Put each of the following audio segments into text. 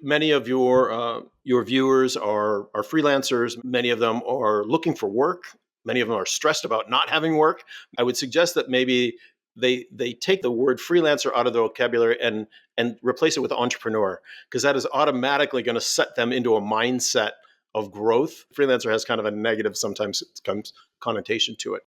many of your viewers are freelancers. Many of them are looking for work. Many of them are stressed about not having work. I would suggest that maybe they take the word freelancer out of their vocabulary and replace it with entrepreneur, because that is automatically going to set them into a mindset of growth. Freelancer has kind of a negative sometimes connotation to it.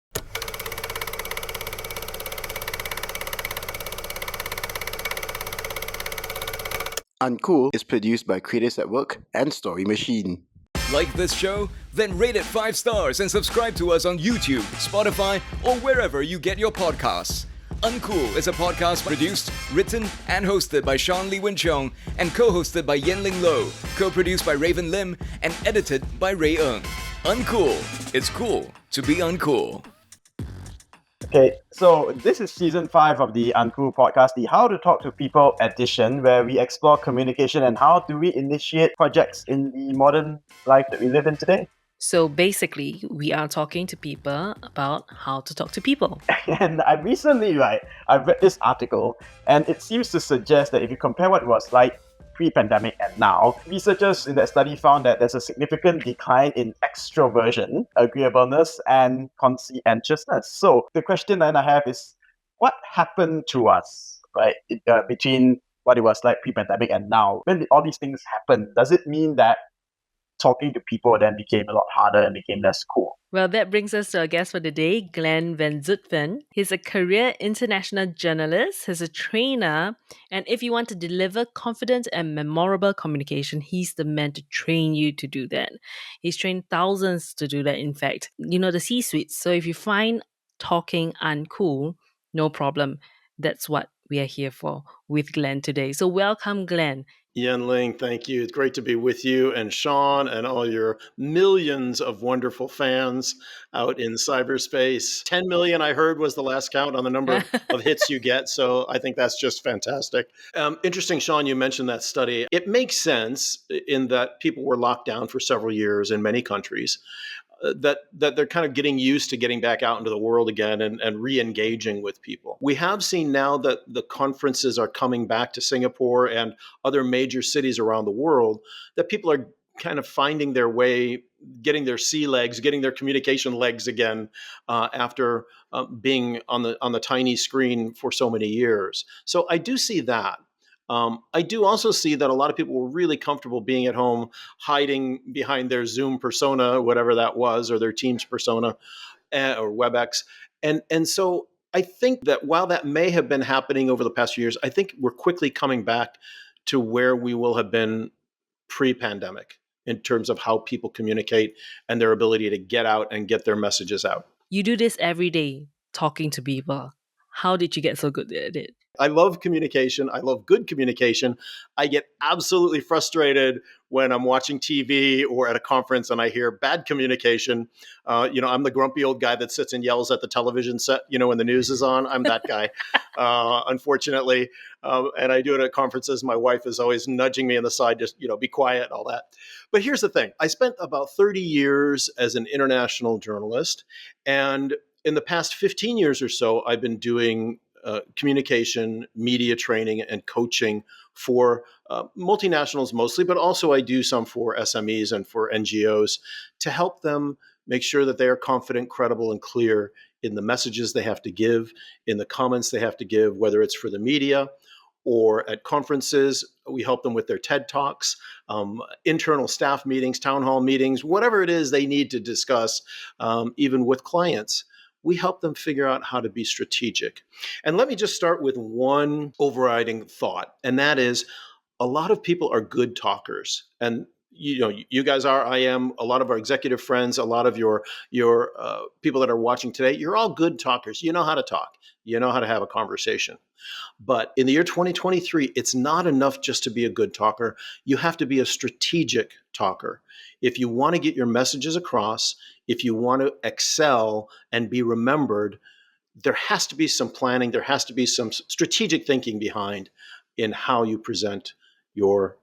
UNCOOL is produced by Creatives at Work and Story Machine. Like this show? Then rate it 5 stars and subscribe to us on YouTube, Spotify, or wherever you get your podcasts. UNCOOL is a podcast produced, written, and hosted by Sean Lee Win Chong and co-hosted by Yenling Lo, co-produced by Raven Lim, and edited by Ray Ng. UNCOOL. It's cool to be uncool. Okay, so this is season 5 of the UNCOOL podcast, the How to Talk to People edition, where we explore communication and how do we initiate projects in the modern life that we live in today. So basically, we are talking to people about how to talk to people. And I recently, I read this article, and it seems to suggest that if you compare what it was like pre-pandemic and now, researchers in that study found that there's a significant decline in extroversion, agreeableness, and conscientiousness. So the question that I have is, what happened to us, right, between what it was like pre-pandemic and now? When all these things happen, does it mean that talking to people then became a lot harder and became less cool? Well, that brings us to our guest for the day, Glenn Van Zutphen. He's a career international journalist, he's a trainer, and if you want to deliver confident and memorable communication, he's the man to train you to do that. He's trained thousands to do that, in fact. You know, the C-suite. So if you find talking uncool, no problem. That's what we are here for with Glenn today. So welcome, Glenn. Yen Ling, thank you. It's great to be with you and Sean and all your millions of wonderful fans out in cyberspace. 10 million, I heard, was the last count on the number of hits you get. So I think that's just fantastic. Interesting, Sean, you mentioned that study. It makes sense in that people were locked down for several years in many countries. That they're kind of getting used to getting back out into the world again and re-engaging with people. We have seen now that the conferences are coming back to Singapore and other major cities around the world, that people are kind of finding their way, getting their sea legs, getting their communication legs again after being on the tiny screen for so many years. So I do see that. I do also see that a lot of people were really comfortable being at home, hiding behind their Zoom persona, whatever that was, or their Teams persona, or WebEx. And so I think that while that may have been happening over the past few years, I think we're quickly coming back to where we will have been pre-pandemic in terms of how people communicate and their ability to get out and get their messages out. You do this every day, talking to people. How did you get so good at it? I love communication. I love good communication. I get absolutely frustrated when I'm watching TV or at a conference and I hear bad communication. I'm the grumpy old guy that sits and yells at the television set, when the news is on. I'm that guy, unfortunately. And I do it at conferences. My wife is always nudging me on the side, just, be quiet and all that. But here's the thing. I spent about 30 years as an international journalist. And in the past 15 years or so, I've been doing communication, media training, and coaching for multinationals mostly, but also I do some for SMEs and for NGOs to help them make sure that they are confident, credible, and clear in the messages they have to give, in the comments they have to give, whether it's for the media or at conferences. We help them with their TED Talks, internal staff meetings, town hall meetings, whatever it is they need to discuss, even with clients. We help them figure out how to be strategic. And let me just start with one overriding thought, and that is a lot of people are good talkers. And you guys are, I am, a lot of our executive friends, a lot of your people that are watching today, you're all good talkers. You know how to talk. You know how to have a conversation. But in the year 2023, it's not enough just to be a good talker. You have to be a strategic talker. If you want to get your messages across, if you want to excel and be remembered, there has to be some planning. There has to be some strategic thinking behind in how you present your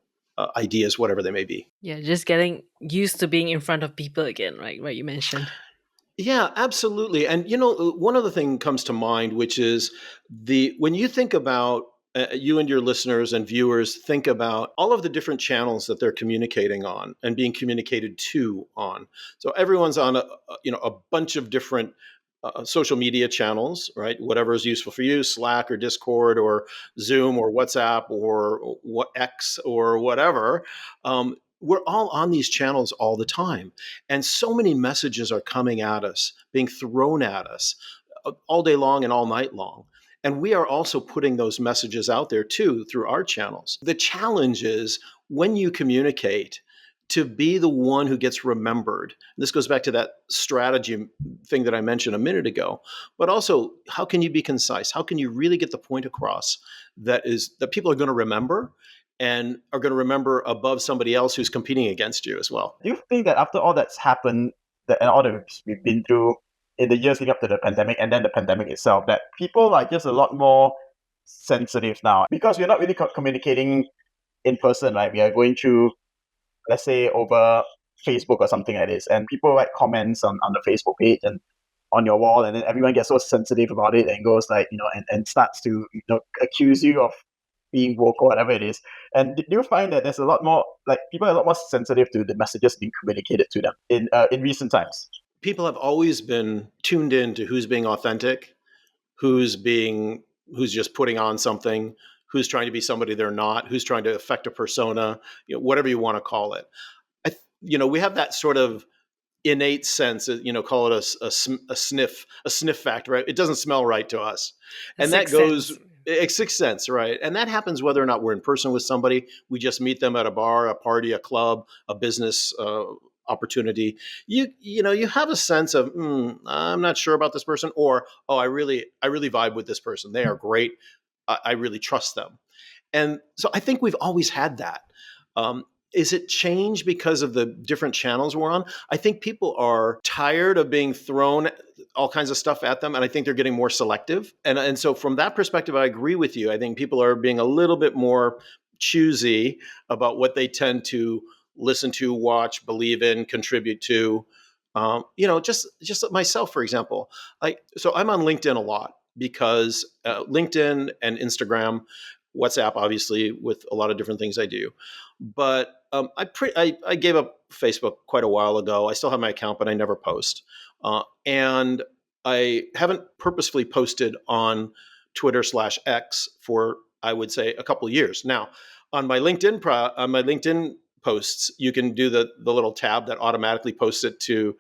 ideas, whatever they may be. Yeah, just getting used to being in front of people again, right? What you mentioned. Yeah, absolutely. And, one other thing comes to mind, which is when you think about you and your listeners and viewers think about all of the different channels that they're communicating on and being communicated to on. So everyone's on a bunch of different social media channels, right? Whatever is useful for you, Slack or Discord or Zoom or WhatsApp or what X or whatever. We're all on these channels all the time. And so many messages are coming at us, being thrown at us all day long and all night long. And we are also putting those messages out there too through our channels. The challenge is when you communicate to be the one who gets remembered. This goes back to that strategy thing that I mentioned a minute ago. But also, how can you be concise? How can you really get the point across that people are going to remember and are going to remember above somebody else who's competing against you as well? Do you think that after all that's happened, and all that we've been through in the years leading up to the pandemic and then the pandemic itself, that people are just a lot more sensitive now? Because we're not really communicating in person, right? We are going through, let's say, over Facebook or something like this, and people write comments on the Facebook page and on your wall, and then everyone gets so sensitive about it and goes like, and starts to, accuse you of being woke or whatever it is. And do you find that there's a lot more, like, people are a lot more sensitive to the messages being communicated to them in recent times? People have always been tuned in to who's being authentic, who's just putting on something, who's trying to be somebody they're not, who's trying to affect a persona, whatever you want to call it. We have that sort of innate sense, call it a sniff factor, right? It doesn't smell right to us. And that goes, it's sixth sense, right? And that happens whether or not we're in person with somebody. We just meet them at a bar, a party, a club, a business opportunity. You have a sense of, I'm not sure about this person, or, oh, I really vibe with this person. They are great. I really trust them. And so I think we've always had that. Is it changed because of the different channels we're on? I think people are tired of being thrown all kinds of stuff at them, and I think they're getting more selective. And so from that perspective, I agree with you. I think people are being a little bit more choosy about what they tend to listen to, watch, believe in, contribute to. Just myself, for example. So I'm on LinkedIn a lot because LinkedIn and Instagram, WhatsApp, obviously, with a lot of different things I do. But I gave up Facebook quite a while ago. I still have my account, but I never post. And I haven't purposefully posted on Twitter/X for, I would say, a couple of years. Now, on my LinkedIn posts, you can do the little tab that automatically posts it to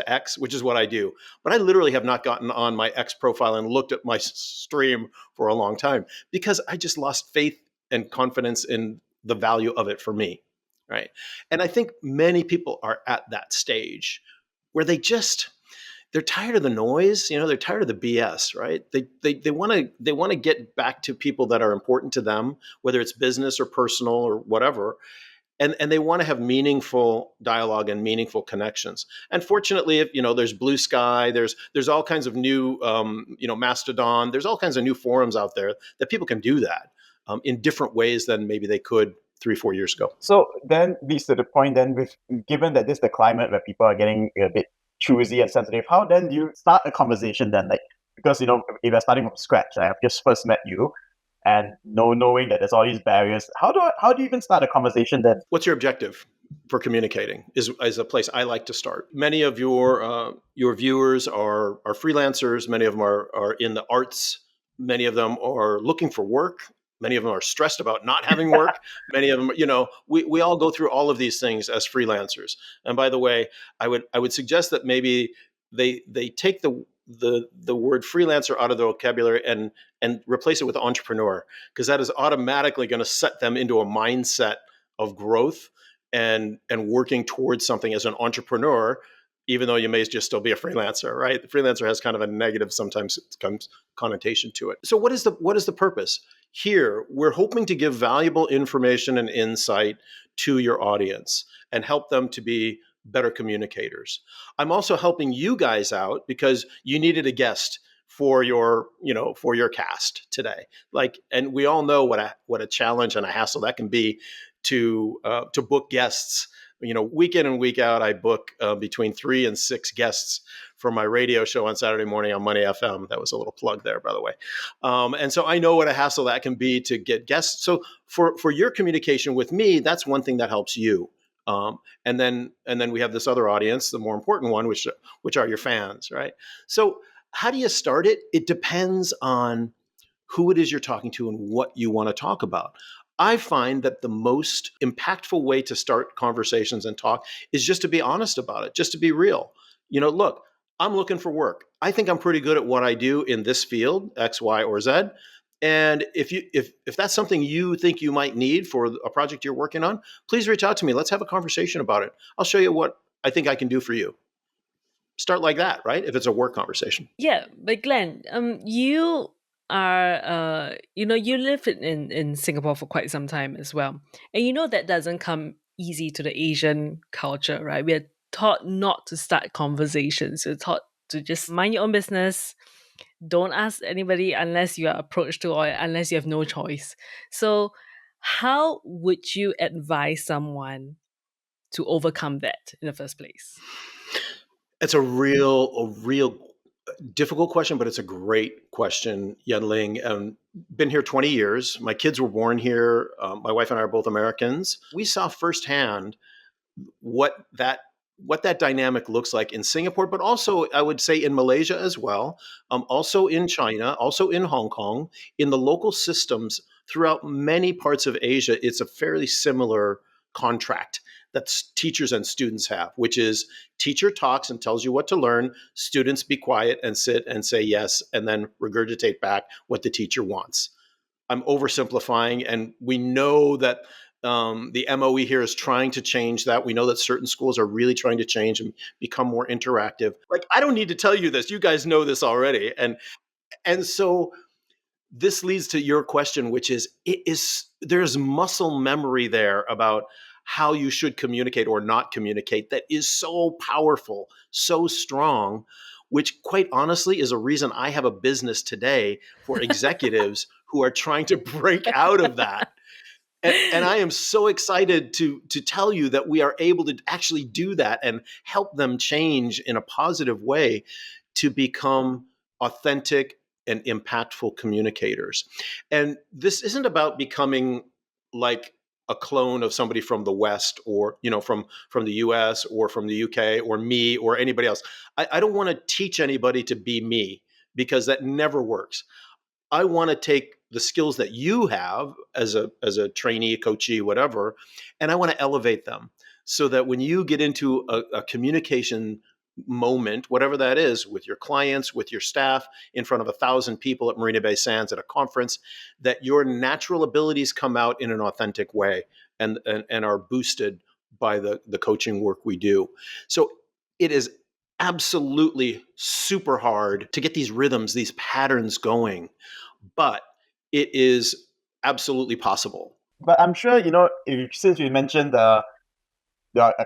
X, which is what I do. But I literally have not gotten on my X profile and looked at my stream for a long time because I just lost faith and confidence in the value of it for me, right? And I think many people are at that stage where they're tired of the noise, they're tired of the BS, right? They want to get back to people that are important to them, whether it's business or personal or whatever. And they want to have meaningful dialogue and meaningful connections. And fortunately, if there's Blue Sky, there's all kinds of new Mastodon, there's all kinds of new forums out there that people can do that in different ways than maybe they could 3-4 years ago. So then leads to the point then, given that this is the climate where people are getting a bit choosy and sensitive, how then do you start a conversation then? Because if you're starting from scratch, I've just first met you, and knowing that there's all these barriers, how do you even start a conversation then? What's your objective for communicating is a place I like to start. Many of your viewers are freelancers. Many of them are in the arts. Many of them are looking for work. Many of them are stressed about not having work. Many of them, we all go through all of these things as freelancers. And by the way, I would suggest that maybe they take the word freelancer out of the vocabulary and replace it with entrepreneur, because that is automatically going to set them into a mindset of growth and working towards something as an entrepreneur, even though you may just still be a freelancer, right? The freelancer has kind of a negative sometimes connotation to it. So what is the purpose? Here, we're hoping to give valuable information and insight to your audience and help them to be better communicators. I'm also helping you guys out because you needed a guest for your cast today. And we all know what a challenge and a hassle that can be to book guests week in and week out, I book between 3 and 6 guests for my radio show on Saturday morning on MoneyFM. That was a little plug there, by the way. And so I know what a hassle that can be to get guests. So for your communication with me, that's one thing that helps you. And then we have this other audience, the more important one, which are your fans, right? So how do you start it? It depends on who it is you're talking to and what you want to talk about. I find that the most impactful way to start conversations and talk is just to be honest about it, just to be real. Look, I'm looking for work. I think I'm pretty good at what I do in this field, X, Y, or Z. And if that's something you think you might need for a project you're working on, please reach out to me. Let's have a conversation about it. I'll show you what I think I can do for you. Start like that, right? If it's a work conversation. Yeah, but Glenn, you are, you live in Singapore for quite some time as well. And that doesn't come easy to the Asian culture, right? We are taught not to start conversations. We're taught to just mind your own business. Don't ask anybody unless you are approached to or unless you have no choice. So how would you advise someone to overcome that in the first place? It's a real difficult question, but it's a great question, Yenling. Been here 20 years. My kids were born here. My wife and I are both Americans. We saw firsthand what that dynamic looks like in Singapore, but also I would say in Malaysia as well, also in China, also in Hong Kong, in the local systems throughout many parts of Asia. It's a fairly similar contract that teachers and students have, which is teacher talks and tells you what to learn, students be quiet and sit and say yes, and then regurgitate back what the teacher wants. I'm oversimplifying, and we know that the MOE here is trying to change that. We know that certain schools are really trying to change and become more interactive. Like, I don't need to tell you this. You guys know this already. And so this leads to your question, which is, there's muscle memory there about how you should communicate or not communicate that is so powerful, so strong, which quite honestly is a reason I have a business today for executives who are trying to break out of that. And I am so excited to tell you that we are able to actually do that and help them change in a positive way to become authentic and impactful communicators. And this isn't about becoming like a clone of somebody from the West or, from the US or from the UK or me or anybody else. I don't want to teach anybody to be me, because that never works. I want to take the skills that you have as a trainee, coachee, whatever, and I want to elevate them so that when you get into a communication moment, whatever that is, with your clients, with your staff, in front of 1,000 people at Marina Bay Sands at a conference, that your natural abilities come out in an authentic way and are boosted by the coaching work we do. So it is absolutely super hard to get these rhythms, these patterns going, but it is absolutely possible. But I'm sure, since you mentioned a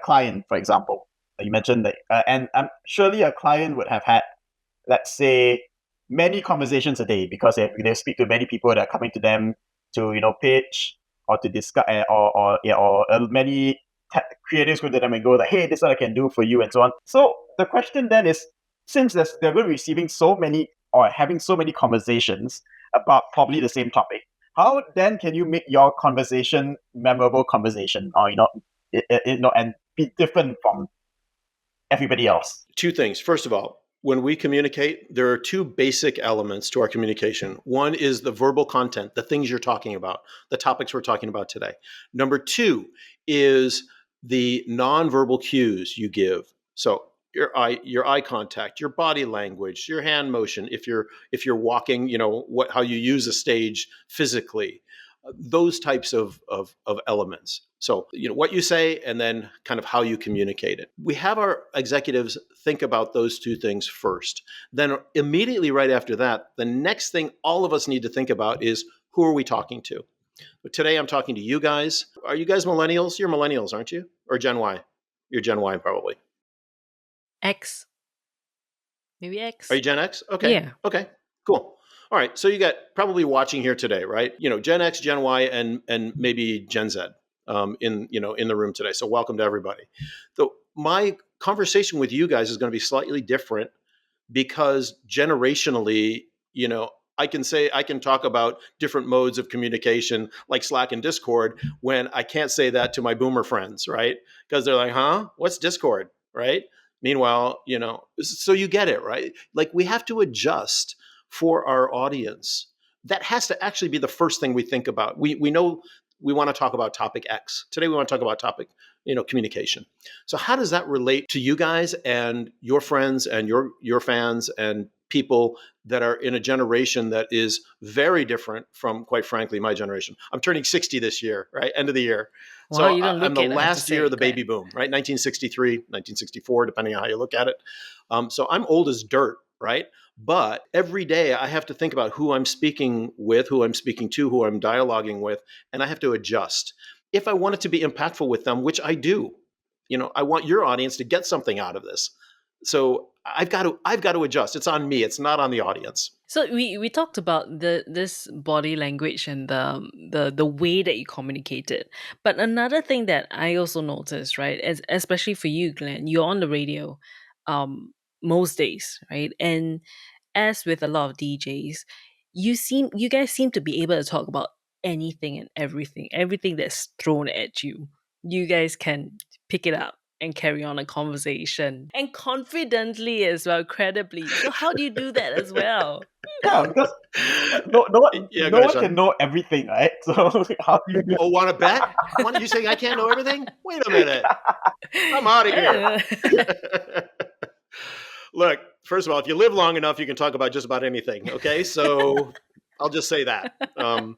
client, for example, you mentioned that, and surely a client would have had, let's say, many conversations a day, because they speak to many people that are coming to them to, pitch or to discuss, or many creatives go to them and go like, hey, this is what I can do for you, and so on. So the question then is, since they're going to be receiving so many or having so many conversations about probably the same topic, how then can you make your conversation memorable conversation, or and be different from everybody else? Two things. First of all, when we communicate, there are two basic elements to our communication. One is the verbal content, the things you're talking about, the topics we're talking about today. Number two is the nonverbal cues you give. So your eye contact, your body language, your hand motion, if you're walking, how you use a stage physically, those types of elements. So, what you say and then kind of how you communicate it. We have our executives think about those two things first. Then immediately right after that, the next thing all of us need to think about is, who are we talking to? But today I'm talking to you guys. Are you guys millennials? You're millennials, aren't you? Or Gen Y? You're Gen Y probably. X. Maybe X. Are you Gen X? Okay. Yeah. Okay, cool. All right. So you got probably watching here today, right? Gen X, Gen Y, and maybe Gen Z. in the room today. So welcome to everybody. So my conversation with you guys is going to be slightly different because generationally, I can talk about different modes of communication like Slack and Discord when I can't say that to my boomer friends, right? Because they're like, huh? What's Discord? Right? Meanwhile, so you get it, right? Like we have to adjust for our audience. That has to actually be the first thing we think about. We know we want to talk about topic X. Today we want to talk about topic, communication. So how does that relate to you guys and your friends and your fans and people that are in a generation that is very different from, quite frankly, my generation? I'm turning 60 this year, right? End of the year. Wow, So you don't I'm look the it, I have to last year say, of the baby Glenn. boom, right? 1963, 1964, depending on how you look at it. So I'm old as dirt, right? But every day I have to think about who I'm speaking with, who I'm speaking to, who I'm dialoguing with, and I have to adjust. If I want it to be impactful with them, which I do, I want your audience to get something out of this. So I've got to adjust. It's on me. It's not on the audience. So we talked about this body language and the way that you communicate it. But another thing that I also noticed, right, especially for you, Glenn, you're on the radio most days, right? And as with a lot of DJs, you guys seem to be able to talk about anything and everything that's thrown at you. You guys can pick it up and carry on a conversation and confidently as well, credibly. So how do you do that as well? Yeah, because no one, Yeah, go no ahead, one can Sean. know everything, right? So how do you do? Oh, want to bet? Want you saying I can't know everything? Wait a minute. I'm out of here. Look, first of all, if you live long enough, you can talk about just about anything. Okay, so I'll just say that.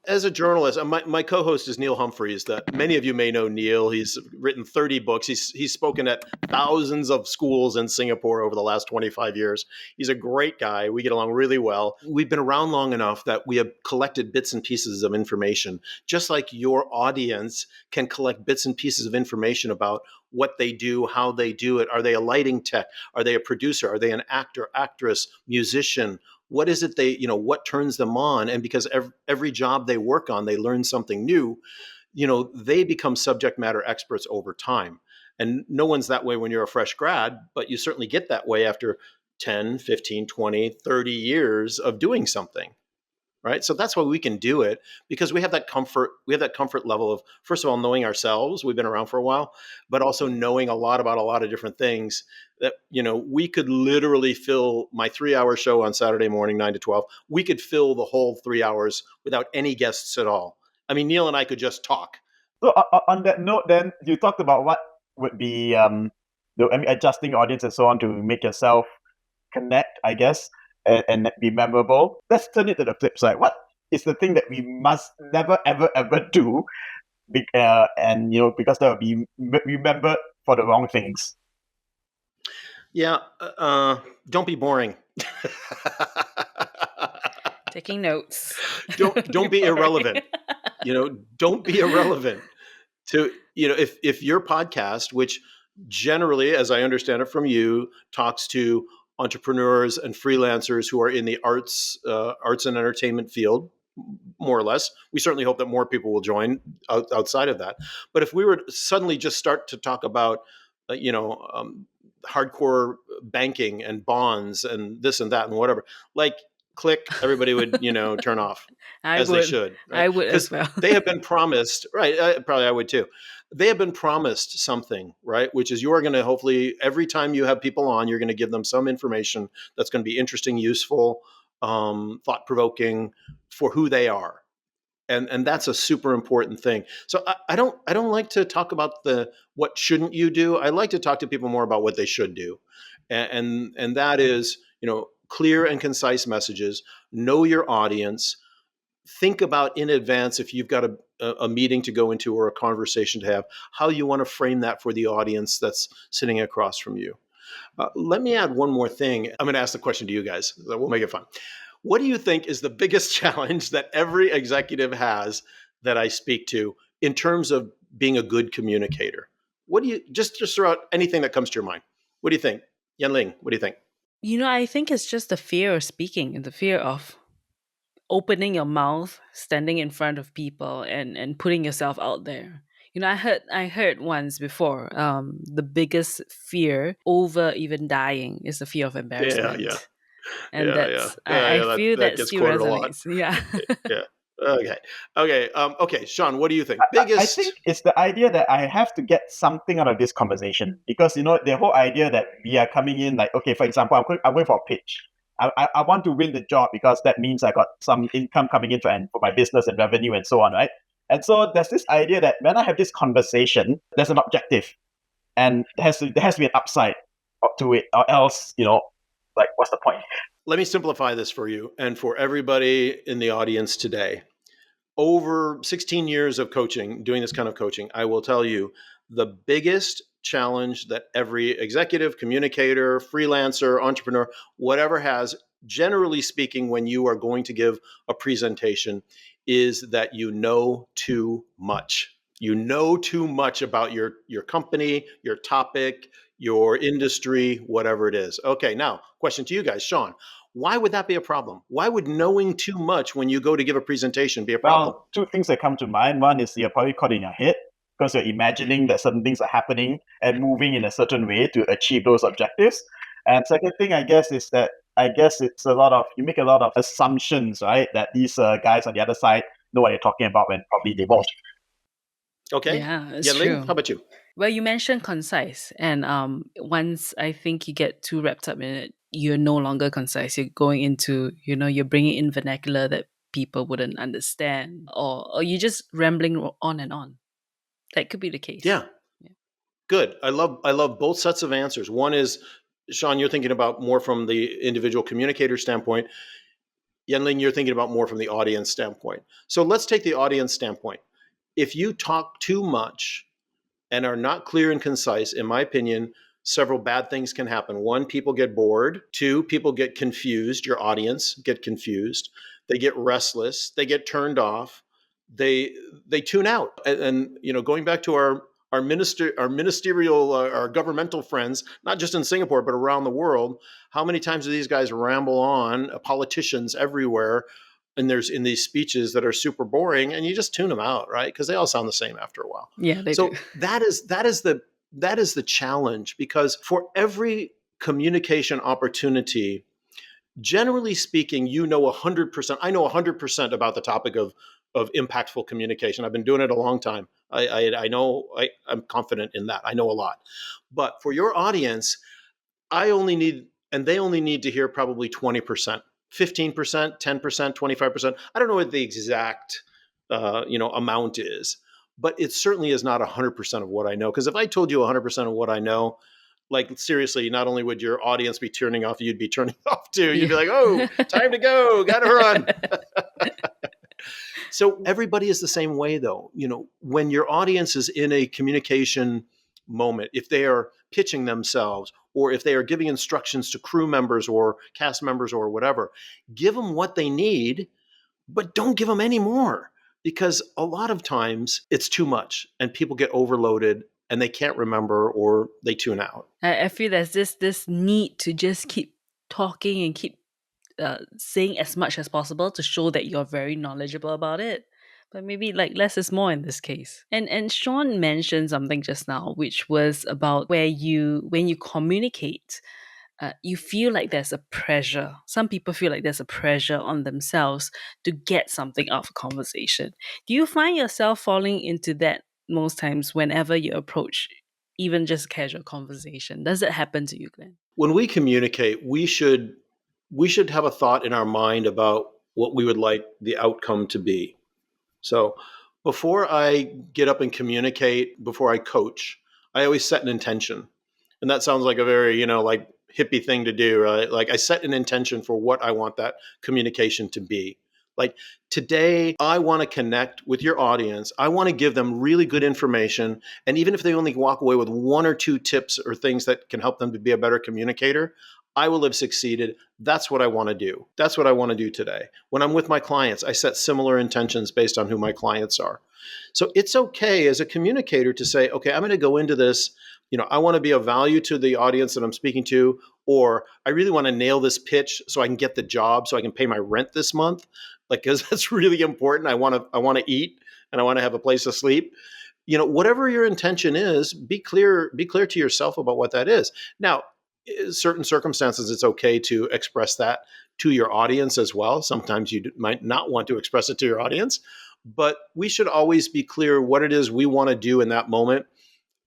As a journalist, my co-host is Neil Humphreys. That many of you may know Neil. He's written 30 books. He's spoken at thousands of schools in Singapore over the last 25 years. He's a great guy. We get along really well. We've been around long enough that we have collected bits and pieces of information, just like your audience can collect bits and pieces of information about what they do, how they do it. Are they a lighting tech? Are they a producer? Are they an actor, actress, musician? What is it what turns them on? And because every job they work on, they learn something new, they become subject matter experts over time. And no one's that way when you're a fresh grad, but you certainly get that way after 10, 15, 20, 30 years of doing something. Right. So that's why we can do it, because we have that comfort. We have that comfort level of, first of all, knowing ourselves. We've been around for a while, but also knowing a lot about a lot of different things that, we could literally fill my 3-hour show on Saturday morning, 9 to 12. We could fill the whole 3 hours without any guests at all. I mean, Neil and I could just talk. So on that note, then you talked about what would be adjusting audience and so on to make yourself connect, I guess, and be memorable. Let's turn it to the flip side. What is the thing that we must never, ever, ever do, and because that will be remembered for the wrong things? Yeah, don't be boring. Taking notes. Don't be irrelevant. Don't be irrelevant. To if your podcast, which generally, as I understand it from you, talks to entrepreneurs and freelancers who are in the arts and entertainment field, more or less. We certainly hope that more people will join outside of that. But if we were to suddenly just start to talk about, hardcore banking and bonds and this and that and whatever, like, click, everybody would, turn off, they should. Right? I would as well. They have been promised, right? Probably I would too. They have been promised something, right? Which is, you are going to, hopefully, every time you have people on, you're going to give them some information that's going to be interesting, useful, thought-provoking for who they are. And that's a super important thing. So I don't like to talk about what shouldn't you do. I like to talk to people more about what they should do. And that is, clear and concise messages, know your audience, think about in advance, if you've got a meeting to go into or a conversation to have, how you want to frame that for the audience that's sitting across from you. Let me add one more thing. I'm going to ask the question to you guys. We'll make it fun. What do you think is the biggest challenge that every executive has that I speak to in terms of being a good communicator? What do you, just throw out anything that comes to your mind. What do you think? Yanling, what do you think? I think it's just the fear of speaking and the fear of opening your mouth, standing in front of people and putting yourself out there. I heard once before, the biggest fear over even dying is the fear of Yeah, yeah, embarrassment. And yeah. I That feel that gets still quoted a lot. resonates. Yeah. Yeah. Okay. Okay. Sean, what do you think? I Biggest. think it's the idea that I have to get something out of this conversation because the whole idea that we are coming in like, okay, for example, I'm going for a pitch. I want to win the job because that means I got some income coming in for my business and revenue and so on, right? And so there's this idea that when I have this conversation, there's an objective, and there has to be an upside up to it, or else like what's the point? Let me simplify this for you and for everybody in the audience today. Over 16 years of coaching, doing this kind of coaching, I will tell you the biggest challenge that every executive, communicator, freelancer, entrepreneur, whatever has, generally speaking, when you are going to give a presentation, is that you know too much. You know too much about your company, your topic, your industry, whatever it is. Okay, now, question to you guys. Sean, why would that be a problem? Why would knowing too much when you go to give a presentation be a problem? Well, two things that come to mind. One is you're probably caught in your head because you're imagining that certain things are happening and moving in a certain way to achieve those objectives. And second thing, I guess, is that it's you make a lot of assumptions, right? That these guys on the other side know what you're talking about when probably they won't. Okay. Yeah, it's Yan Ling, true. how about you? Well, you mentioned concise, and once I think you get too wrapped up in it, you're no longer concise. You're going into, you're bringing in vernacular that people wouldn't understand, or you're just rambling on and on. That could be the case. Yeah. Yeah. Good. I love both sets of answers. One is, Sean, you're thinking about more from the individual communicator standpoint. Yenling, you're thinking about more from the audience standpoint. So let's take the audience standpoint. If you talk too much and are not clear and concise, in my opinion, several bad things can happen. One, people get bored. Two, people get confused. Your audience get confused. They get restless. They get turned off. They tune out. And going back to our ministerial, our governmental friends, not just in Singapore but around the world, how many times do these guys ramble on? Politicians everywhere, and there's in these speeches that are super boring, and you just tune them out, right? Because they all sound the same after a while. Yeah, they So do. that is the challenge, because for every communication opportunity, generally speaking, 100%. I know 100% about the topic of impactful communication. I've been doing it a long time. I know. I'm confident in that. I know a lot. But for your audience, they only need to hear probably 20%, 15%, 10%, 25%. I don't know what the exact amount is, but it certainly is not 100% of what I know. Because if I told you 100% of what I know, like seriously, not only would your audience be turning off, you'd be turning off too. You'd be like, "Oh, time to go, gotta run." So everybody is the same way, though. When your audience is in a communication moment, if they are pitching themselves, or if they are giving instructions to crew members or cast members or whatever, give them what they need, but don't give them any more, because a lot of times it's too much and people get overloaded and they can't remember or they tune out. I feel there's this need to just keep talking and keep saying as much as possible to show that you're very knowledgeable about it. But maybe like less is more in this case. And Sean mentioned something just now, which was about when you communicate, you feel like there's a pressure. Some people feel like there's a pressure on themselves to get something out of a conversation. Do you find yourself falling into that most times whenever you approach even just casual conversation? Does it happen to you, Glenn? When we communicate, we should have a thought in our mind about what we would like the outcome to be. So before I get up and communicate, before I coach, I always set an intention. And that sounds like a very, like hippie thing to do, right? Like I set an intention for what I want that communication to be. Like today, I want to connect with your audience. I want to give them really good information. And even if they only walk away with one or two tips or things that can help them to be a better communicator, I will have succeeded. That's what I want to do. That's what I want to do today. When I'm with my clients, I set similar intentions based on who my clients are. So it's okay as a communicator to say, okay, I'm going to go into this. I want to be of value to the audience that I'm speaking to, or I really want to nail this pitch so I can get the job, so I can pay my rent this month. Like, because that's really important. I want to eat and I want to have a place to sleep. whatever your intention is, be clear to yourself about what that is. Now, in certain circumstances, it's okay to express that to your audience as well. Sometimes you might not want to express it to your audience, but we should always be clear what it is we want to do in that moment.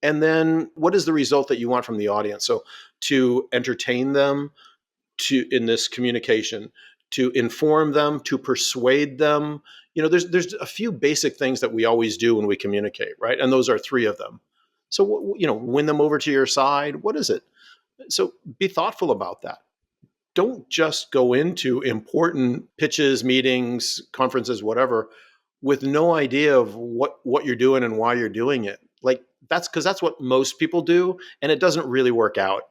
And then what is the result that you want from the audience? So to entertain them, in this communication, to inform them, to persuade them. There's a few basic things that we always do when we communicate, right? And those are three of them. So, win them over to your side. What is it? So be thoughtful about that. Don't just go into important pitches, meetings, conferences, whatever, with no idea of what you're doing and why you're doing it. Like that's what most people do, and it doesn't really work out.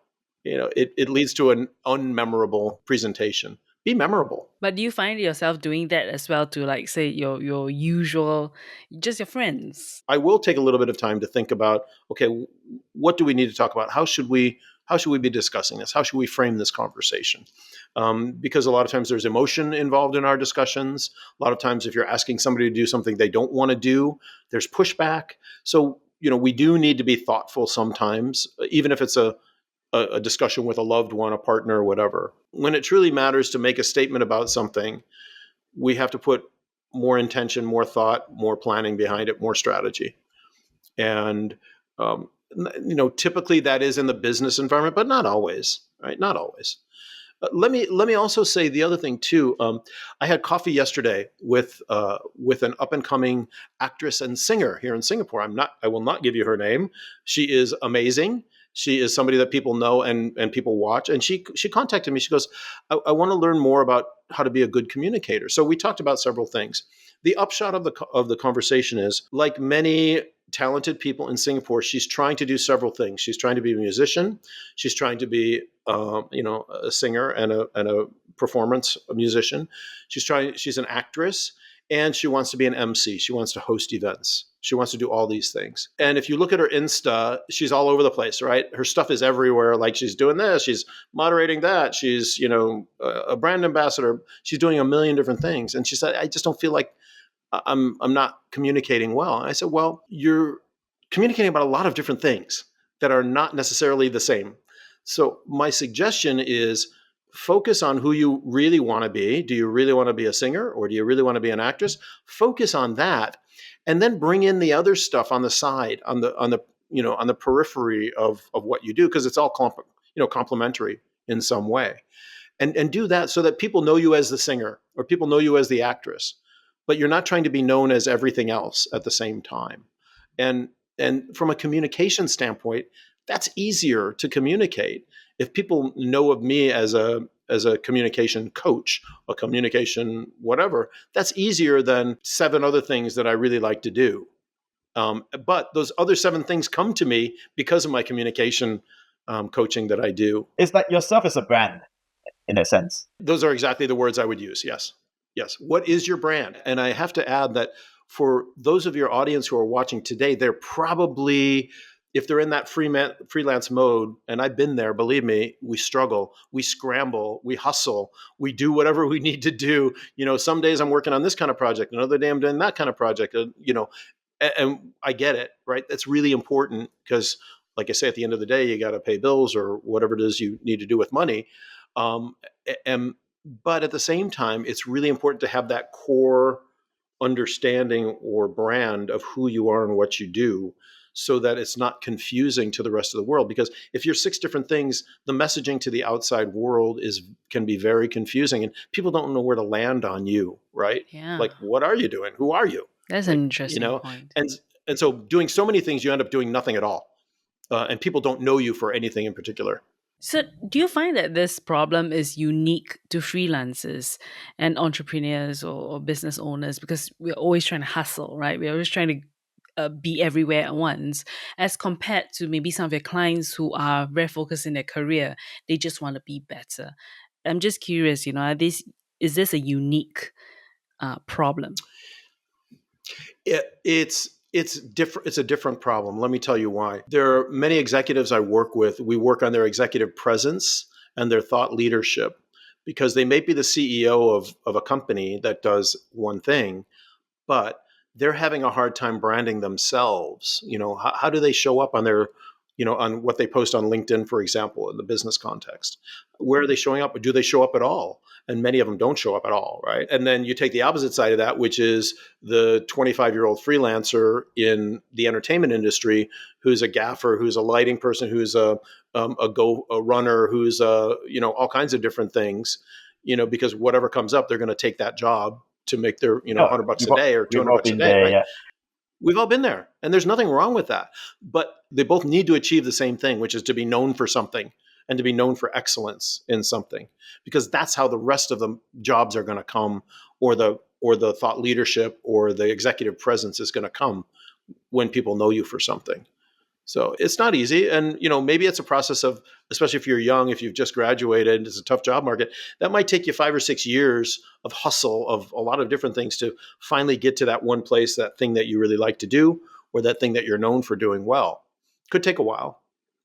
It leads to an unmemorable presentation. Be memorable. But do you find yourself doing that as well to, like, say, your usual, just your friends? I will take a little bit of time to think about, okay, what do we need to talk about? How should we be discussing this? How should we frame this conversation? Because a lot of times there's emotion involved in our discussions. A lot of times if you're asking somebody to do something they don't want to do, there's pushback. So, we do need to be thoughtful sometimes, even if it's a discussion with a loved one, a partner, or whatever. When it truly matters to make a statement about something, we have to put more intention, more thought, more planning behind it, more strategy. And, typically that is in the business environment, but not always, right? Not always. Let me also say the other thing too. I had coffee yesterday with an up and coming actress and singer here in Singapore. I will not give you her name. She is amazing. She is somebody that people know and people watch. And she contacted me. She goes, I want to learn more about how to be a good communicator. So we talked about several things. The upshot of the conversation is, like many talented people in Singapore, she's trying to do several things. She's trying to be a musician. She's trying to be, a singer and a performance musician. She's an actress, and she wants to be an MC. She wants to host events. She wants to do all these things. And if you look at her Insta, she's all over the place, right? Her stuff is everywhere. Like, she's doing this, she's moderating that, she's, a brand ambassador. She's doing a million different things. And she said, I just don't feel like I'm not communicating well. And I said, well, you're communicating about a lot of different things that are not necessarily the same. So my suggestion is, focus on who you really want to be. Do you really want to be a singer, or do you really want to be an actress? Focus on that, and then bring in the other stuff on the side, on the periphery of what you do, because it's all complementary in some way, and do that so that people know you as the singer or people know you as the actress, but you're not trying to be known as everything else at the same time. And from a communication standpoint, that's easier to communicate. If people know of me as a communication coach, a communication whatever, that's easier than 7 other things that I really like to do. But those other 7 things come to me because of my communication coaching that I do. It's like yourself as a brand, in a sense. Those are exactly the words I would use. Yes. What is your brand? And I have to add that for those of your audience who are watching today, they're probably, if they're in that freelance mode, and I've been there, believe me, we struggle, we scramble, we hustle, we do whatever we need to do. Some days I'm working on this kind of project, another day I'm doing that kind of project, and I get it, right? That's really important because, like I say, at the end of the day, you got to pay bills or whatever it is you need to do with money. But at the same time, it's really important to have that core understanding or brand of who you are and what you do, so that it's not confusing to the rest of the world. Because if you're 6 different things, the messaging to the outside world can be very confusing, and people don't know where to land on you, right? Yeah. Like, what are you doing? Who are you? That's an interesting point. And so doing so many things, you end up doing nothing at all. And people don't know you for anything in particular. So do you find that this problem is unique to freelancers and entrepreneurs or business owners? Because we're always trying to hustle, right? We're always trying to be everywhere at once, as compared to maybe some of your clients who are very focused in their career. They just want to be better. I'm just curious, is this a unique problem? It's different. It's a different problem. Let me tell you why. There are many executives I work with. We work on their executive presence and their thought leadership, because they may be the CEO of a company that does one thing, but they're having a hard time branding themselves. How do they show up on their, on what they post on LinkedIn, for example, in the business context? Where are they showing up? Or do they show up at all? And many of them don't show up at all, right? And then you take the opposite side of that, which is the 25-year-old freelancer in the entertainment industry who's a gaffer, who's a lighting person, who's a runner, who's all kinds of different things, because whatever comes up, they're going to take that job to make their, $100 a day or $200 a day, there, right? yeah. We've all been there, and there's nothing wrong with that. But they both need to achieve the same thing, which is to be known for something and to be known for excellence in something, because that's how the rest of the jobs are going to come, or the thought leadership or the executive presence is going to come when people know you for something. So it's not easy. And, maybe it's a process of, especially if you're young, if you've just graduated, it's a tough job market. That might take you 5 or 6 years of hustle of a lot of different things to finally get to that one place, that thing that you really like to do, or that thing that you're known for doing well. Could take a while,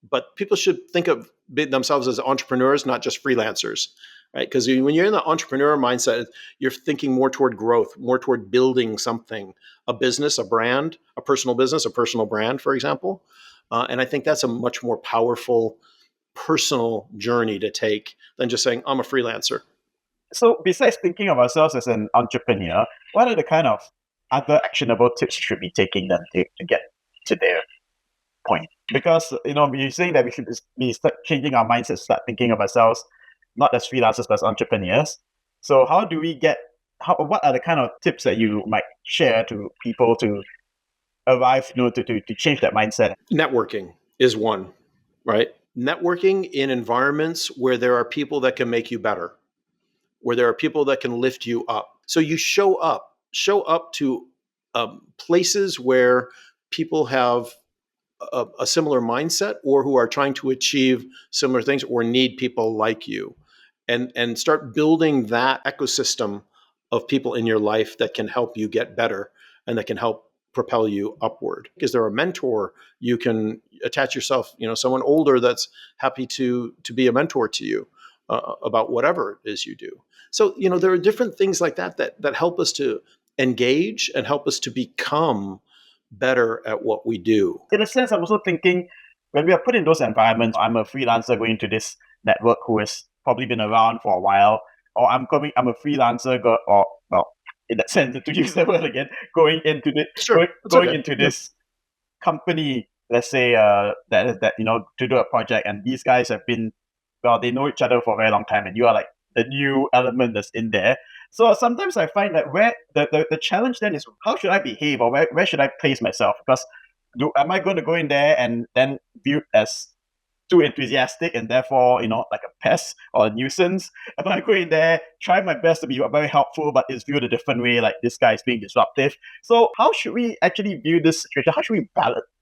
but people should think of themselves as entrepreneurs, not just freelancers, right? Because when you're in the entrepreneur mindset, you're thinking more toward growth, more toward building something, a business, a brand, a personal business, a personal brand, for example. And I think that's a much more powerful personal journey to take than just saying, I'm a freelancer. So besides thinking of ourselves as an entrepreneur, what are the kind of other actionable tips you should be taking then to get to their point? Because, you're saying that we should start changing our mindset, start thinking of ourselves not as freelancers, but as entrepreneurs. So how do we what are the kind of tips that you might share to people to arrive, to change that mindset? Networking is one, right? Networking in environments where there are people that can make you better, where there are people that can lift you up. So you show up to places where people have a similar mindset, or who are trying to achieve similar things, or need people like you, and start building that ecosystem of people in your life that can help you get better and that can help propel you upward. Is there a mentor you can attach yourself, someone older that's happy to be a mentor to you about whatever it is you do. So, there are different things like that help us to engage and help us to become better at what we do. In a sense, I'm also thinking, when we are put in those environments, I'm a freelancer going to this network who has probably been around for a while, or I'm a freelancer, in that sense, to use that word again, going into this company, let's say, that to do a project, and these guys have been, they know each other for a very long time, and you are like the new element that's in there. So sometimes I find that where the challenge then is, how should I behave, or where should I place myself? Because am I going to go in there and then viewed as too enthusiastic and therefore, like a pest or a nuisance? Am I going there, try my best to be very helpful, but it's viewed a different way, like this guy is being disruptive? So how should we actually view this situation? How should we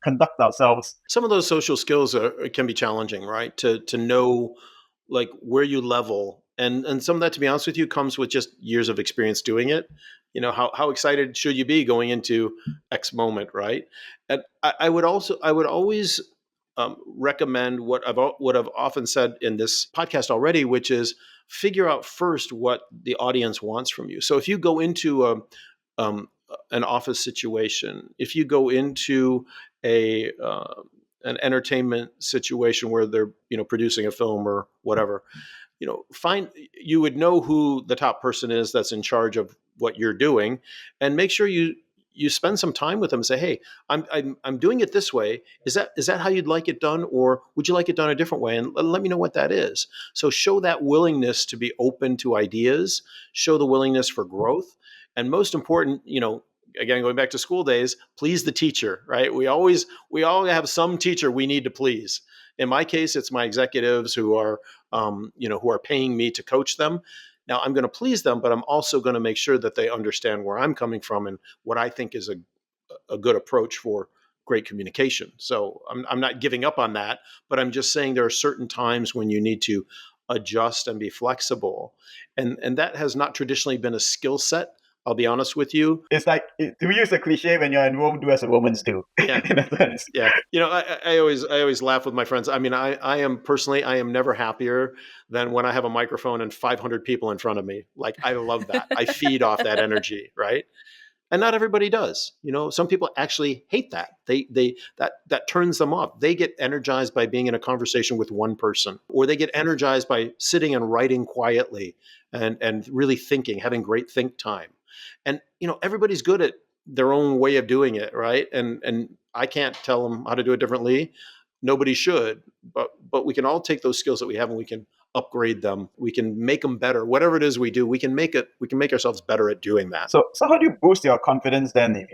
conduct ourselves? Some of those social skills can be challenging, right? To know like where you level. And some of that, to be honest with you, comes with just years of experience doing it. How excited should you be going into X moment, right? And I would always recommend what I've often said in this podcast already, which is figure out first what the audience wants from you. So if you go into an office situation, if you go into an entertainment situation where they're producing a film or whatever, you would know who the top person is that's in charge of what you're doing, and make sure you spend some time with them and say, hey, I'm doing it this way. Is that how you'd like it done? Or would you like it done a different way? And let me know what that is. So show that willingness to be open to ideas, show the willingness for growth. And most important, again, going back to school days, please the teacher, right? We all have some teacher we need to please. In my case, it's my executives who are paying me to coach them. Now, I'm going to please them, but I'm also going to make sure that they understand where I'm coming from and what I think is a good approach for great communication. So I'm not giving up on that, but I'm just saying there are certain times when you need to adjust and be flexible. And that has not traditionally been a skill set. I'll be honest with you. It's like, to use a cliche, when you're in Rome, do as the Romans do. Yeah. In a sense. Yeah. I always laugh with my friends. I mean, I am never happier than when I have a microphone and 500 people in front of me. Like, I love that. I feed off that energy, right? And not everybody does. Some people actually hate that. That turns them off. They get energized by being in a conversation with one person, or they get energized by sitting and writing quietly and really thinking, having great think time. And everybody's good at their own way of doing it, right? And I can't tell them how to do it differently. Nobody should, but we can all take those skills that we have and we can upgrade them. We can make them better. Whatever it is we do, we can make ourselves better at doing that. So how do you boost your confidence then,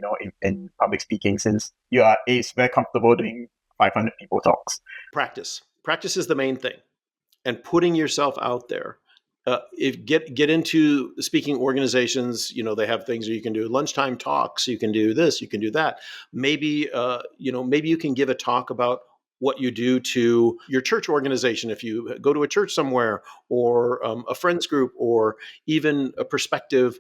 in public speaking, since you are very comfortable doing 500 people talks? Practice is the main thing, and putting yourself out there. Get into speaking organizations. They have things that you can do, lunchtime talks. You can do this, you can do that. Maybe you can give a talk about what you do to your church organization if you go to a church somewhere, or a friends group, or even a perspective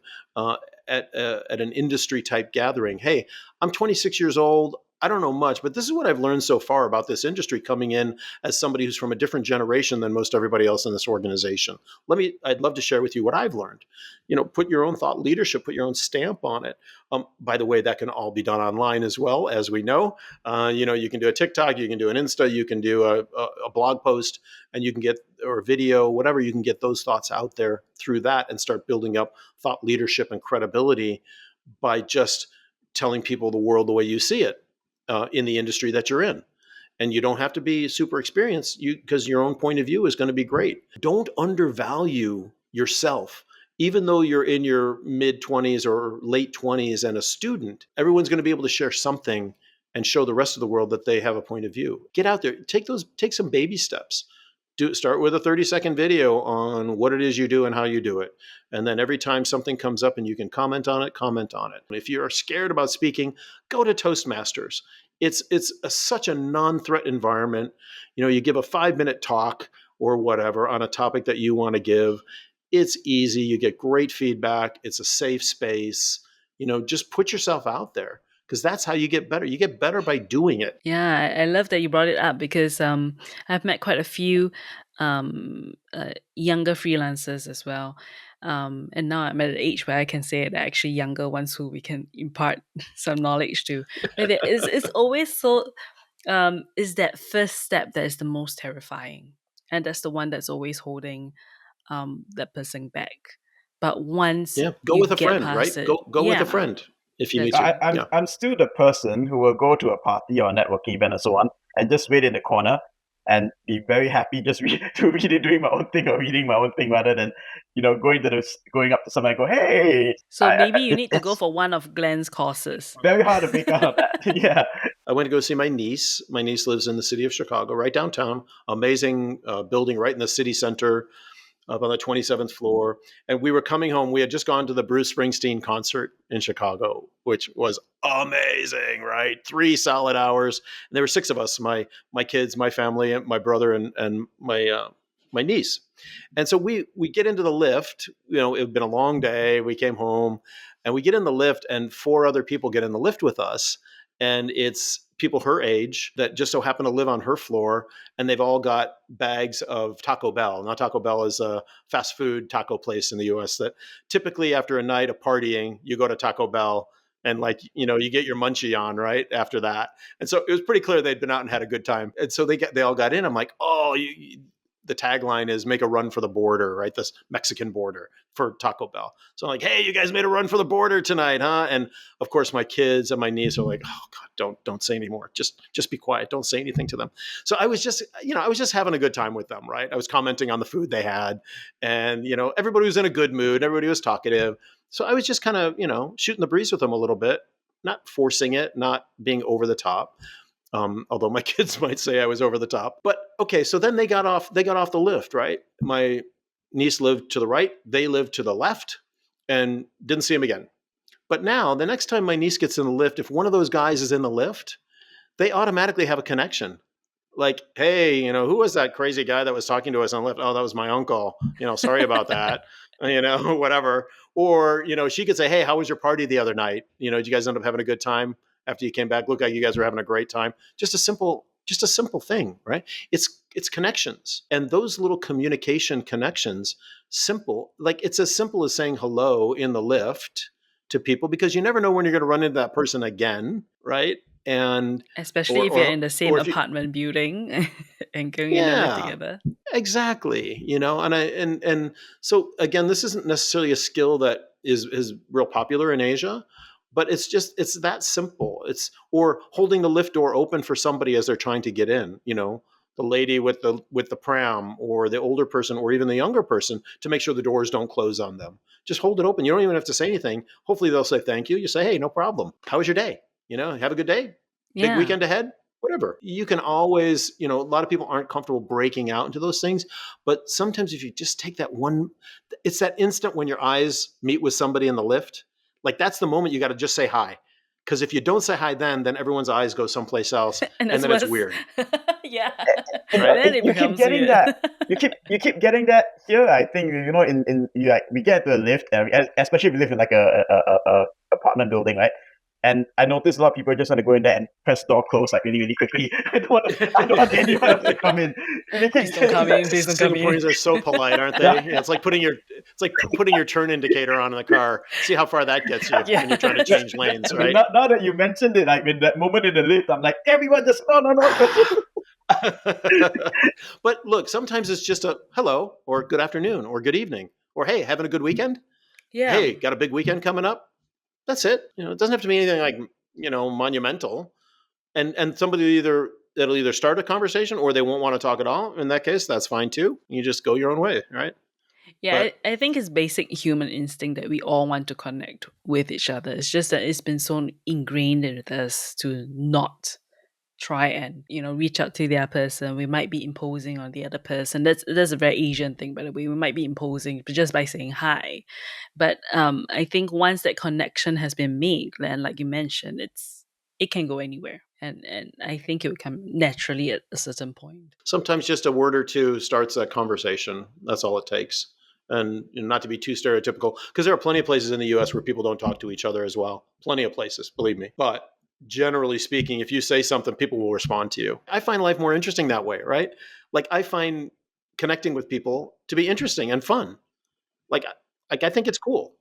at an industry type gathering. Hey, I'm 26 years old. I don't know much, but this is what I've learned so far about this industry, coming in as somebody who's from a different generation than most everybody else in this organization. I'd love to share with you what I've learned. Put your own thought leadership, put your own stamp on it. By the way, that can all be done online as well, as we know. You can do a TikTok, you can do an Insta, you can do a blog post, and you can get, or video, whatever, you can get those thoughts out there through that and start building up thought leadership and credibility by just telling people the world the way you see it. In the industry that you're in. And you don't have to be super experienced, because your own point of view is going to be great. Don't undervalue yourself. Even though you're in your mid-20s or late 20s and a student, everyone's going to be able to share something and show the rest of the world that they have a point of view. Get out there, take some baby steps. Start with a 30-second video on what it is you do and how you do it. And then every time something comes up and you can comment on it. If you're scared about speaking, go to Toastmasters. It's such a non-threat environment. You give a 5-minute talk or whatever on a topic that you want to give. It's easy. You get great feedback. It's a safe space. Just put yourself out there, because that's how you get better. You get better by doing it. Yeah, I love that you brought it up, because I've met quite a few younger freelancers as well. And now I'm at an age where I can say they're actually younger ones who we can impart some knowledge to. But it's always so, is that first step that is the most terrifying. And that's the one that's always holding that person back. But once go you with a get friend, past right? it, Go with a friend if you need to. I'm still the person who will go to a party or a networking event and so on, and just wait in the corner and be very happy just really doing my own thing or reading my own thing, rather than going up to someone and go, hey. So maybe you need to go for one of Glenn's courses. Very hard to break out of that. Yeah. I went to go see my niece. My niece lives in the city of Chicago, right downtown. Amazing building right in the city center, up on the 27th floor. And we were coming home. We had just gone to the Bruce Springsteen concert in Chicago, which was amazing, right? 3 solid hours. And there were 6 of us, my kids, my family, and my brother, and my niece. And so we get into the lift. It had been a long day. We came home and we get in the lift, and 4 other people get in the lift with us. And it's people her age that just so happen to live on her floor, and they've all got bags of Taco Bell. Now, Taco Bell is a fast food taco place in the US that typically after a night of partying, you go to Taco Bell and you get your munchie on right after that. And so it was pretty clear they'd been out and had a good time. And so they all got in. I'm like, oh, the tagline is make a run for the border, right? This Mexican border for Taco Bell. So I'm like, hey, you guys made a run for the border tonight, huh? And of course my kids and my niece are like, oh God, don't say anymore. Just be quiet. Don't say anything to them. So I was just having a good time with them, right? I was commenting on the food they had, and, everybody was in a good mood. Everybody was talkative. So I was just kind of, shooting the breeze with them a little bit, not forcing it, not being over the top. Although my kids might say I was over the top. But okay, so then they got off the lift, right? My niece lived to the right, they lived to the left, and didn't see him again. But now, the next time my niece gets in the lift, if one of those guys is in the lift, they automatically have a connection. Like, hey, who was that crazy guy that was talking to us on the lift? Oh, that was my uncle. Sorry about that. Whatever. Or, she could say, hey, how was your party the other night? Did you guys end up having a good time? After you came back, looked like you guys were having a great time. Just a simple thing, right? It's connections, and those little communication connections, simple. Like, it's as simple as saying hello in the lift to people because you never know when you're going to run into that person again, right? And Especially if you're in the same or if you, apartment building and going in and live yeah, together. exactly. And so again, this isn't necessarily a skill that is real popular in Asia, but it's that simple. It's or holding the lift door open for somebody as they're trying to get in, the lady with the pram or the older person or even the younger person to make sure the doors don't close on them. Just hold it open. You don't even have to say anything. Hopefully they'll say thank you. You say, hey, no problem. How was your day? Have a good day. Big Yeah. weekend ahead. Whatever. You can always, a lot of people aren't comfortable breaking out into those things. But sometimes if you just take that one, it's that instant when your eyes meet with somebody in the lift. Like that's the moment you got to just say hi. Because if you don't say hi then everyone's eyes go someplace else. and then it's weird. Yeah. Right? Then it You keep becomes getting weird. that. You keep getting that here. I think in we get to a lift, especially if we live in like a apartment building, right? And I noticed a lot of people just want to go in there and press door close like really, really quickly. I don't want anyone else to come in. Please don't come in. Please don't come in. Singaporeans are so polite, aren't they? Yeah, it's like putting your turn indicator on in the car. See how far that gets you when you're trying to change lanes, right? Now that you mentioned it, like in that moment in the lift, I'm like, everyone just no. But look, sometimes it's just a hello or good afternoon or good evening or hey, having a good weekend? Yeah. Hey, got a big weekend coming up? That's it. It doesn't have to be anything like, monumental. And somebody that'll either start a conversation or they won't want to talk at all. In that case, that's fine too. You just go your own way, right? Yeah, I think it's basic human instinct that we all want to connect with each other. It's just that it's been so ingrained in us to not try and reach out to the other person. We might be imposing on the other person. That's a very Asian thing, by the way. We might be imposing just by saying hi. But I think once that connection has been made, then like you mentioned, it can go anywhere, and I think it would come naturally at a certain point. Sometimes just a word or two starts that conversation. That's all it takes. And not to be too stereotypical, because there are plenty of places in the US where people don't talk to each other as well. Plenty of places, believe me. But generally speaking, if you say something, people will respond to you. I find life more interesting that way, right? Like I find connecting with people to be interesting and fun. Like I think it's cool.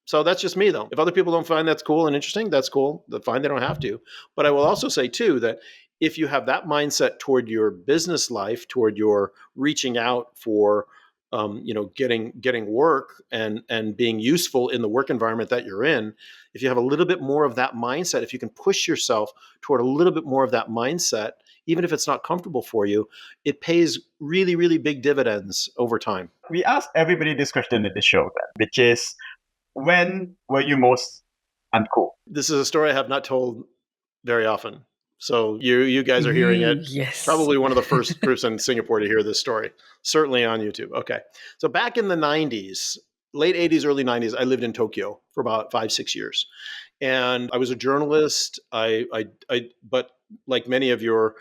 So that's just me, though. If other people don't find that's cool and interesting, that's cool. That's fine. They don't have to. But I will also say, too, that if you have that mindset toward your business life, toward your reaching out for, getting work and being useful in the work environment that you're in, if you have a little bit more of that mindset, if you can push yourself toward a little bit more of that mindset, even if it's not comfortable for you, it pays really, really big dividends over time. We asked everybody this question in the show, then, which is, when were you most uncool? This is a story I have not told very often. So you guys are hearing it. Yes. Probably one of the first groups in Singapore to hear this story. Certainly on YouTube. Okay. So back in the 90s, late 80s, early 90s, I lived in Tokyo for about 5-6 years. And I was a journalist. But like many of your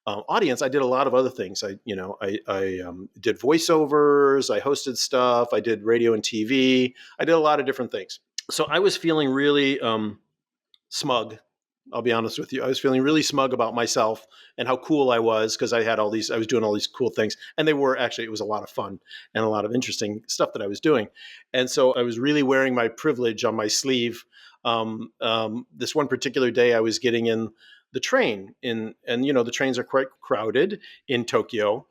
audience, I did a lot of other things. I did voiceovers. I hosted stuff. I did radio and TV. I did a lot of different things. So I was feeling really smug. I'll be honest with you. I was feeling really smug about myself and how cool I was because I was doing all these cool things. And it was a lot of fun and a lot of interesting stuff that I was doing. And so I was really wearing my privilege on my sleeve. This one particular day I was getting in the train and the trains are quite crowded in Tokyo.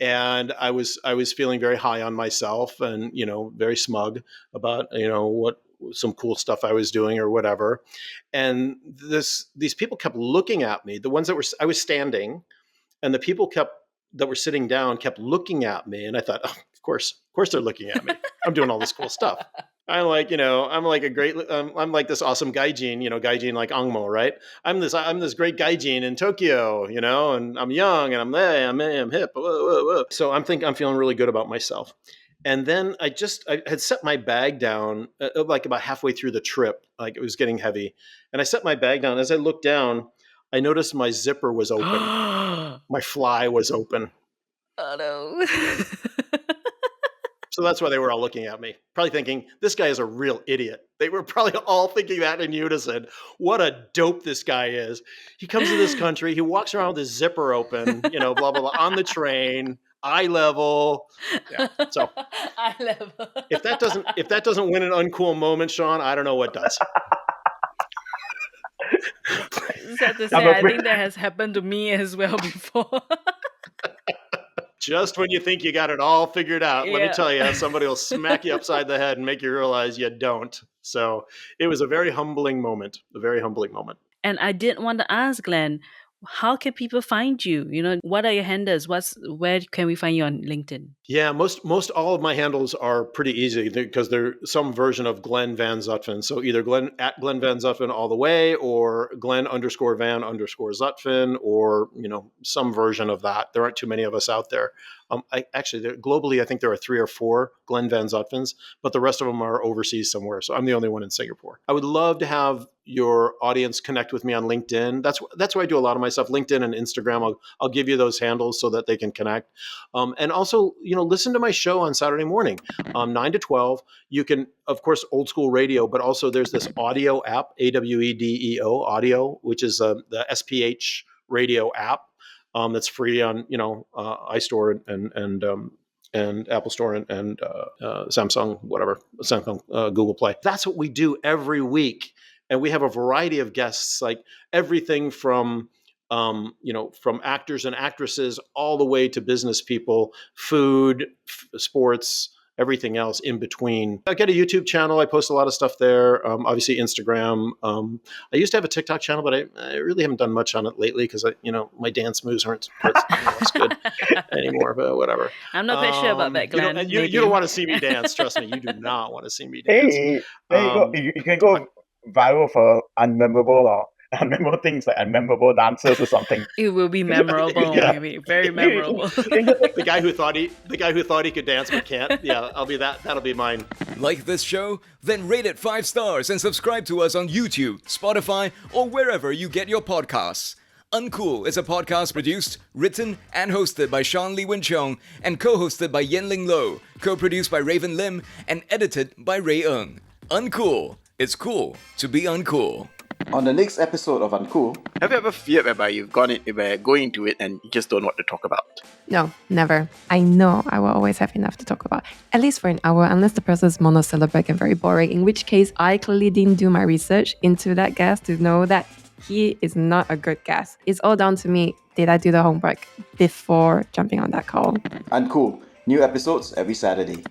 And I was feeling very high on myself and, very smug about, what some cool stuff I was doing or whatever. And these people kept looking at me, the ones I was standing, and the people that were sitting down kept looking at me. And I thought, oh, of course they're looking at me. I'm doing all this cool stuff. I'm like this awesome gaijin, gaijin like Angmo, right? I'm this great gaijin in Tokyo, and I'm young and I'm hip. Whoa, whoa, whoa. So I'm feeling really good about myself. And then I had set my bag down like about halfway through the trip, like it was getting heavy. And I set my bag down. As I looked down, I noticed my zipper was open. My fly was open. Oh no. So that's why they were all looking at me, probably thinking, this guy is a real idiot. They were probably all thinking that in unison. What a dope this guy is. He comes to this country, he walks around with his zipper open, blah, blah, blah, on the train. eye level. Yeah. So Eye level. if that doesn't win an uncool moment, Sean, I don't know what does. Sad to I'm say, I afraid- think that has happened to me as well before. Just when you think you got it all figured out, let me Yeah. tell you, somebody will smack you upside the head and make you realize you don't. So it was a very humbling moment, a very humbling moment. And I did want to ask Glenn, how can people find you? You know, what are your handles? Where can we find you on LinkedIn? Yeah, most all of my handles are pretty easy because they're some version of Glenn Van Zutphen. So either Glenn at Glenn Van Zutphen all the way, or Glenn_Van_Zutphen, or some version of that. There aren't too many of us out there. Globally, I think there are 3 or 4 Glenn Van Zutphens, but the rest of them are overseas somewhere. So I'm the only one in Singapore. I would love to have your audience connect with me on LinkedIn. That's where I do a lot of my stuff. LinkedIn and Instagram. I'll give you those handles so that they can connect. And also, listen to my show on Saturday morning, 9 to 12. You can, of course, old school radio, but also there's this audio app, AWEDEO audio, which is the SPH radio app. That's free on iStore and Apple Store and Samsung, Google Play. That's what we do every week, and we have a variety of guests, like everything from from actors and actresses all the way to business people, food, sports, everything else in between. I get a YouTube channel. I post a lot of stuff there. Obviously Instagram. I used to have a TikTok channel, but I really haven't done much on it lately because my dance moves aren't as good anymore. But whatever. I'm not quite sure about that, Glenn. You don't want to see me dance. Trust me, you do not want to see me dance. Hey, you can go viral for unmemorable things like unmemorable dances or something. It will be memorable, Yeah. maybe very memorable. The guy who thought he could dance but can't. Yeah, I'll be that. That'll be mine. Like this show? Then rate it 5 stars and subscribe to us on YouTube, Spotify, or wherever you get your podcasts. Uncool is a podcast produced, written, and hosted by Sean Lee Win Chong and co-hosted by Yenling Lo, co-produced by Raven Lim, and edited by Ray Ng. Uncool. It's cool to be uncool. On the next episode of Uncool, have you ever feared whereby you've going into it and you just don't know what to talk about? No, never. I know I will always have enough to talk about, at least for an hour, unless the person is monosyllabic and very boring, in which case I clearly didn't do my research into that guest to know that he is not a good guest. It's all down to me. Did I do the homework before jumping on that call? Uncool. New episodes every Saturday.